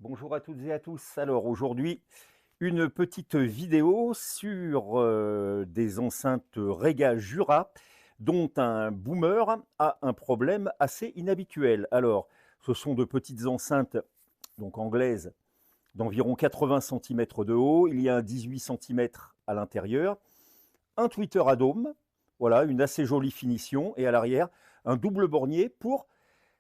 Bonjour à toutes et à tous. Alors aujourd'hui, une petite vidéo sur des enceintes Rega Jura dont un boomer a un problème assez inhabituel. Alors, ce sont de petites enceintes donc anglaises d'environ 80 cm de haut. Il y a un 18 cm à l'intérieur, un tweeter à dôme, voilà, une assez jolie finition, et à l'arrière, un double bornier pour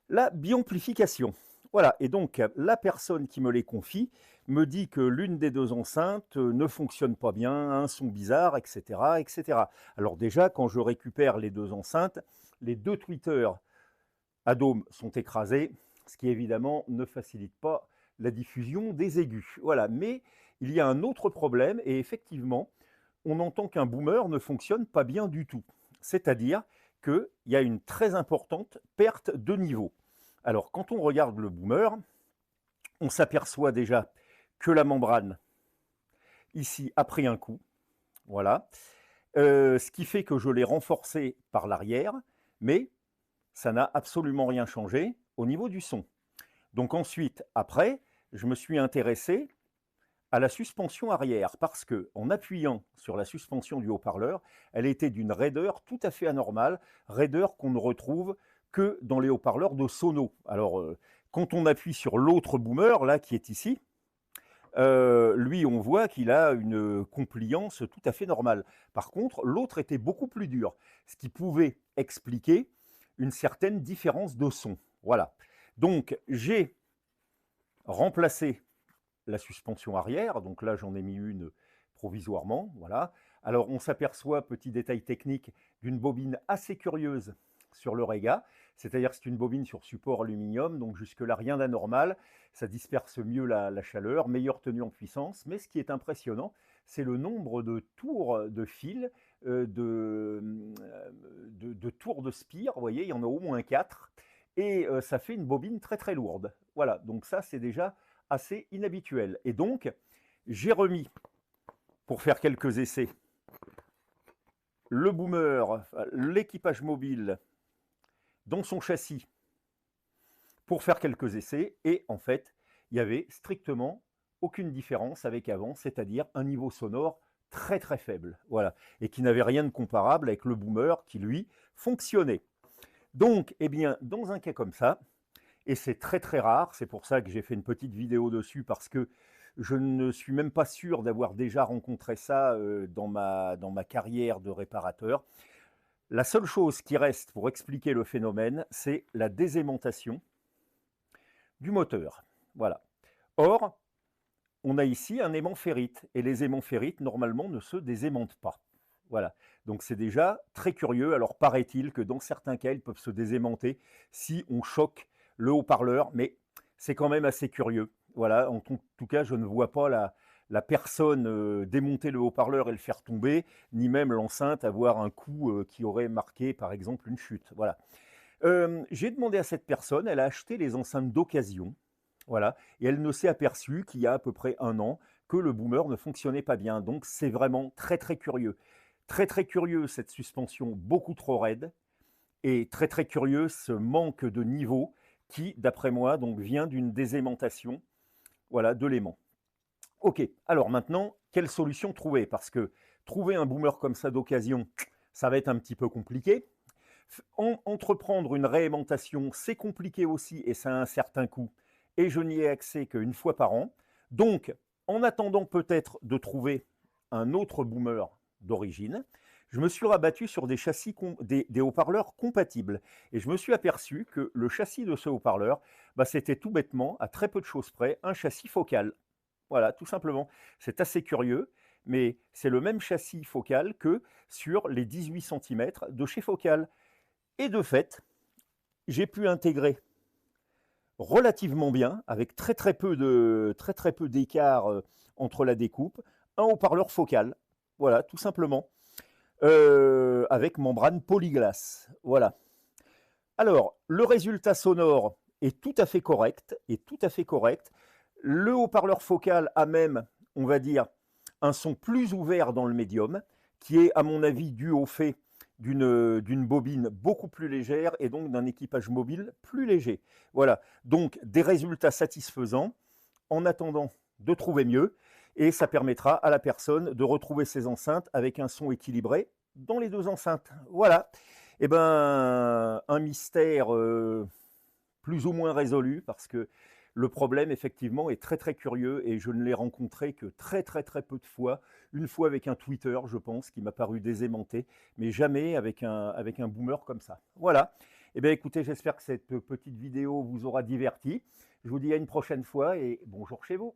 la biamplification. Voilà, et donc la personne qui me les confie me dit que l'une des deux enceintes ne fonctionne pas bien, un son bizarre, etc., etc. Alors déjà, quand je récupère les deux enceintes, les deux tweeters à dôme sont écrasés, ce qui évidemment ne facilite pas la diffusion des aigus. Voilà, mais il y a un autre problème, et effectivement, on entend qu'un boomer ne fonctionne pas bien du tout. C'est-à-dire qu'il y a une très importante perte de niveau. Alors, quand on regarde le boomer, on s'aperçoit déjà que la membrane, ici, a pris un coup. Voilà. Ce qui fait que je l'ai renforcé par l'arrière, mais ça n'a absolument rien changé au niveau du son. Donc ensuite, après, je me suis intéressé à la suspension arrière, parce que en appuyant sur la suspension du haut-parleur, elle était d'une raideur tout à fait anormale, raideur qu'on ne retrouve que dans les haut-parleurs de Sono. Alors, quand on appuie sur l'autre boomer, là, qui est ici, lui, on voit qu'il a une compliance tout à fait normale. Par contre, l'autre était beaucoup plus dur, ce qui pouvait expliquer une certaine différence de son. Voilà. Donc, j'ai remplacé la suspension arrière, donc là j'en ai mis une provisoirement, voilà. Alors on s'aperçoit, petit détail technique, d'une bobine assez curieuse sur le Rega, c'est-à-dire que c'est une bobine sur support aluminium, donc jusque-là rien d'anormal, ça disperse mieux la chaleur, meilleure tenue en puissance, mais ce qui est impressionnant, c'est le nombre de tours de fil, de tours de spire, vous voyez, il y en a au moins 4, et ça fait une bobine très très lourde. Voilà, donc ça c'est déjà assez inhabituel. Et donc, j'ai remis, pour faire quelques essais, le boomer, l'équipage mobile, dans son châssis, pour faire quelques essais, et en fait, il n'y avait strictement aucune différence avec avant, c'est-à-dire un niveau sonore très très faible, voilà, et qui n'avait rien de comparable avec le boomer qui, lui, fonctionnait. Donc, eh bien, dans un cas comme ça, et c'est très très rare, c'est pour ça que j'ai fait une petite vidéo dessus, parce que je ne suis même pas sûr d'avoir déjà rencontré ça dans ma carrière de réparateur. La seule chose qui reste pour expliquer le phénomène, c'est la désaimantation du moteur. Voilà. Or, on a ici un aimant ferrite, et les aimants ferrites, normalement, ne se désaimantent pas. Voilà. Donc c'est déjà très curieux. Alors paraît-il que dans certains cas, ils peuvent se désaimanter si on choque le haut-parleur, mais c'est quand même assez curieux. Voilà, en tout cas, je ne vois pas la personne démonter le haut-parleur et le faire tomber, ni même l'enceinte avoir un coup qui aurait marqué, par exemple, une chute. Voilà. J'ai demandé à cette personne, elle a acheté les enceintes d'occasion, voilà, et elle ne s'est aperçue qu'il y a à peu près un an que le boomer ne fonctionnait pas bien. Donc c'est vraiment très très curieux. Très très curieux cette suspension beaucoup trop raide, et très très curieux ce manque de niveau qui, d'après moi, donc vient d'une désaimantation, voilà, de l'aimant. Ok, alors maintenant, quelle solution trouver? Parce que trouver un boomer comme ça d'occasion, ça va être un petit peu compliqué. Entreprendre une réaimantation, c'est compliqué aussi et ça a un certain coût. Et je n'y ai accès qu'une fois par an. Donc, en attendant peut-être de trouver un autre boomer d'origine, je me suis rabattu sur des châssis, des haut-parleurs compatibles. Et je me suis aperçu que le châssis de ce haut-parleur, bah, c'était tout bêtement, à très peu de choses près, un châssis focal. Voilà, tout simplement. C'est assez curieux, mais c'est le même châssis focal que sur les 18 cm de chez Focal. Et de fait, j'ai pu intégrer relativement bien, avec très très peu d'écart entre la découpe, un haut-parleur focal. Voilà, tout simplement. Avec membrane polyglace. Voilà. Alors, le résultat sonore est tout à fait correct, Le haut-parleur focal a même, on va dire, un son plus ouvert dans le médium, qui est, à mon avis, dû au fait d'une bobine beaucoup plus légère et donc d'un équipage mobile plus léger. Voilà, donc des résultats satisfaisants en attendant de trouver mieux. Et ça permettra à la personne de retrouver ses enceintes avec un son équilibré dans les deux enceintes. Voilà. Eh ben, un mystère plus ou moins résolu parce que le problème, effectivement, est très très curieux et je ne l'ai rencontré que très très très peu de fois. Une fois avec un tweeter, je pense, qui m'a paru désaimanté, mais jamais avec un boomer comme ça. Voilà. Eh bien, écoutez, j'espère que cette petite vidéo vous aura diverti. Je vous dis à une prochaine fois et bonjour chez vous.